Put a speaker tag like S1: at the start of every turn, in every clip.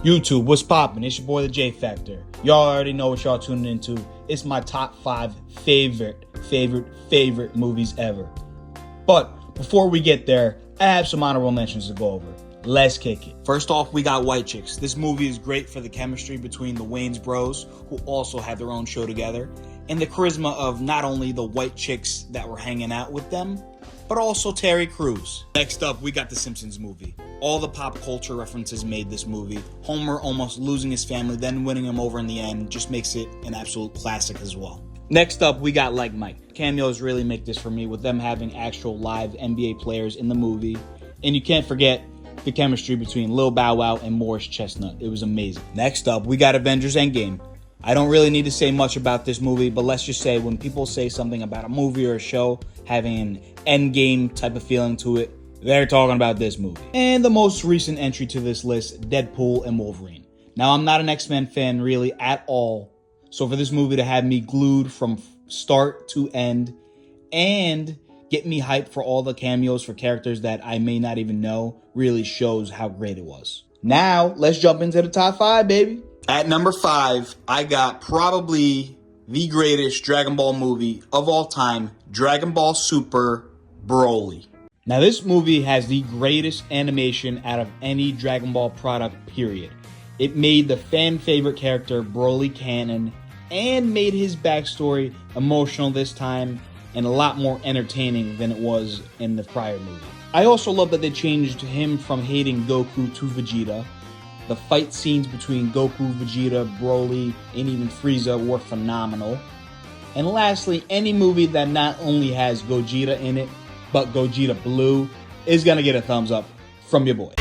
S1: YouTube, what's poppin'? It's your boy, the J Factor. Y'all already know what y'all tuning into. It's my top 5 favorite movies ever. But before we get there, I have some honorable mentions to go over. Let's kick it. First off, we got White Chicks. This movie is great for the chemistry between the Wayans bros, who also have their own show together, and the charisma of not only the white chicks that were hanging out with them, but also Terry Crews. Next up, we got the Simpsons movie. All the pop culture references made this movie. Homer almost losing his family, then winning him over in the end, just makes it an absolute classic as well. Next up, we got Like Mike. Cameos really make this for me, with them having actual live NBA players in the movie. And you can't forget the chemistry between Lil Bow Wow and Morris Chestnut. It was amazing. Next up, we got Avengers Endgame. I don't really need to say much about this movie, but let's just say when people say something about a movie or a show having an endgame type of feeling to it, they're talking about this movie. And the most recent entry to this list, Deadpool and Wolverine. Now, I'm not an X-Men fan really at all, so for this movie to have me glued from start to end and get me hyped for all the cameos for characters that I may not even know really shows how great it was. Now, let's jump into the top 5, baby. At number 5, I got probably the greatest Dragon Ball movie of all time, Dragon Ball Super Broly. Now, this movie has the greatest animation out of any Dragon Ball product, period. It made the fan favorite character Broly canon and made his backstory emotional this time and a lot more entertaining than it was in the prior movie. I also love that they changed him from hating Goku to Vegeta. The fight scenes between Goku, Vegeta, Broly, and even Frieza were phenomenal. And lastly, any movie that not only has Gogeta in it, but Gogeta Blue is gonna get a thumbs up from your boy.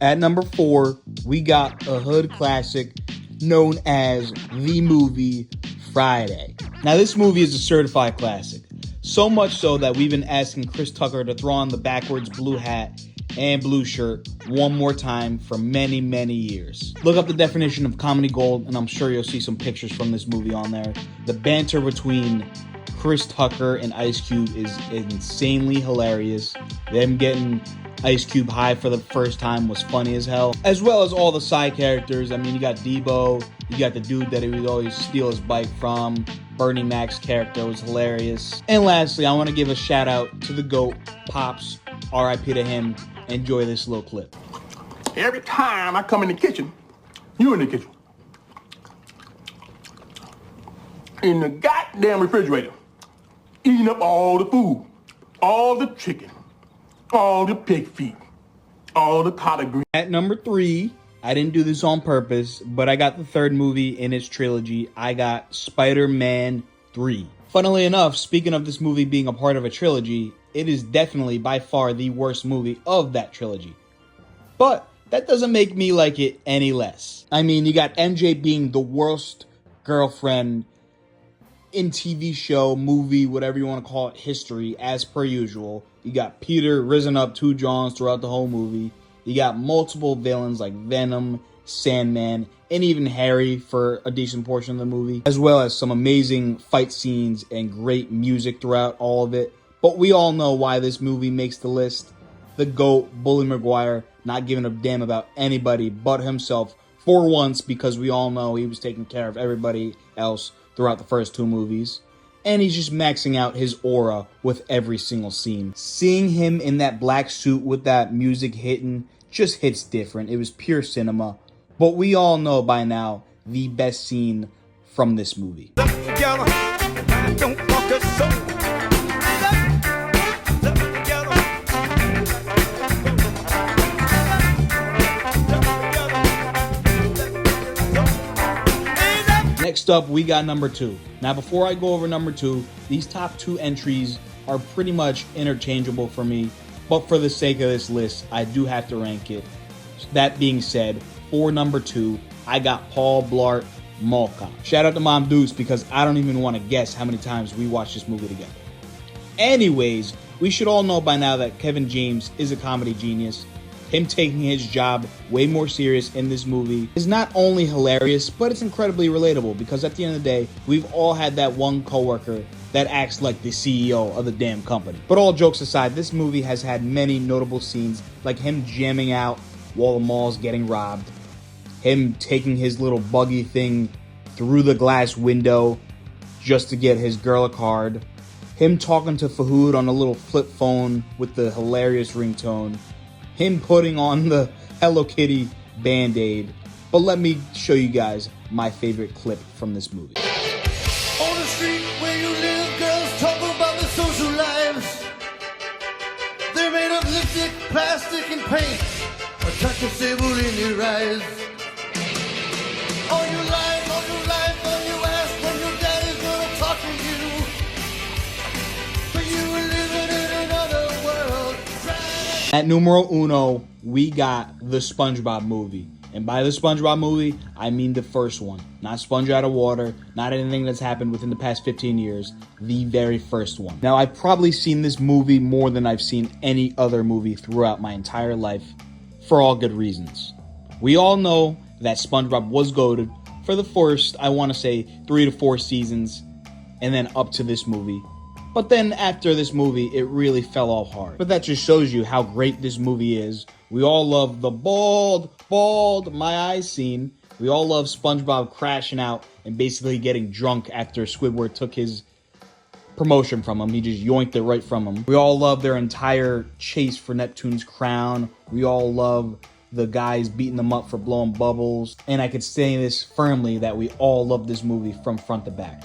S1: At number 4, we got a hood classic known as the movie Friday. Now, this movie is a certified classic. So much so that we've been asking Chris Tucker to throw on the backwards blue hat and blue shirt one more time for many, many years. Look up the definition of comedy gold, and I'm sure you'll see some pictures from this movie on there. The banter between Chris Tucker and Ice Cube is insanely hilarious. Them getting Ice Cube high for the first time was funny as hell, as well as all the side characters. I mean, you got Debo, you got the dude that he would always steal his bike from. Bernie Mac's character was hilarious. And lastly, I want to give a shout out to the GOAT, Pops. R.I.P. to him. Enjoy this little clip.
S2: Every time I come in the kitchen, you in the kitchen, in the goddamn refrigerator, eating up all the food, all the chicken, all the pig feet, all the collard greens.
S1: At number 3, I didn't do this on purpose, but I got the third movie in its trilogy. I got Spider-Man 3. Funnily enough, speaking of this movie being a part of a trilogy, it is definitely by far the worst movie of that trilogy. But that doesn't make me like it any less. I mean, you got MJ being the worst girlfriend in TV show, movie, whatever you want to call it, history, as per usual. You got Peter risen up 2 Johns throughout the whole movie. You got multiple villains like Venom, Sandman, and even Harry for a decent portion of the movie, as well as some amazing fight scenes and great music throughout all of it. But we all know why this movie makes the list. The GOAT, Bully Maguire, not giving a damn about anybody but himself for once, because we all know he was taking care of everybody else throughout the first 2 movies. And he's just maxing out his aura with every single scene. Seeing him in that black suit with that music hitting just hits different. It was pure cinema. But we all know by now the best scene from this movie. Next up, we got number 2. Now, before I go over number 2, these top 2 entries are pretty much interchangeable for me. But for the sake of this list, I do have to rank it. That being said, for number 2, I got Paul Blart Mall Cop. Shout out to Mom Deuce, because I don't even want to guess how many times we watched this movie together. Anyways, we should all know by now that Kevin James is a comedy genius. Him taking his job way more serious in this movie is not only hilarious, but it's incredibly relatable, because at the end of the day, we've all had that one coworker that acts like the CEO of the damn company. But all jokes aside, this movie has had many notable scenes, like him jamming out while the mall's getting robbed, him taking his little buggy thing through the glass window just to get his girl a card, him talking to Fahoud on a little flip phone with the hilarious ringtone, him putting on the Hello Kitty Band-Aid. But let me show you guys my favorite clip from this movie.
S3: On the street where you live, girls talk about their social lives. They're made of lipstick, plastic, and paint. A touch of sable in your eyes. All your life, all you ask when your daddy's gonna talk to you. But you were living in another world.
S1: At numero uno, we got the SpongeBob movie. And by the SpongeBob movie, I mean the first one. Not Sponge Out of Water, not anything that's happened within the past 15 years. The very first one. Now, I've probably seen this movie more than I've seen any other movie throughout my entire life, for all good reasons. We all know that SpongeBob was goated for the first, I want to say, 3 to 4 seasons, and then up to this movie. But then after this movie, it really fell off hard. But that just shows you how great this movie is. We all love the bald, my eyes scene. We all love SpongeBob crashing out and basically getting drunk after Squidward took his promotion from him. He just yoinked it right from him. We all love their entire chase for Neptune's crown. We all love the guys beating them up for blowing bubbles. And I could say this firmly that we all love this movie from front to back.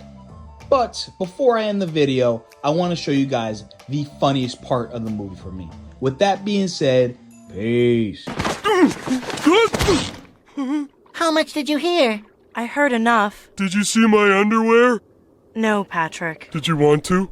S1: But before I end the video, I want to show you guys the funniest part of the movie for me. With that being said, peace.
S4: How much did you hear?
S5: I heard enough.
S6: Did you see my underwear?
S5: No, Patrick.
S6: Did you want to?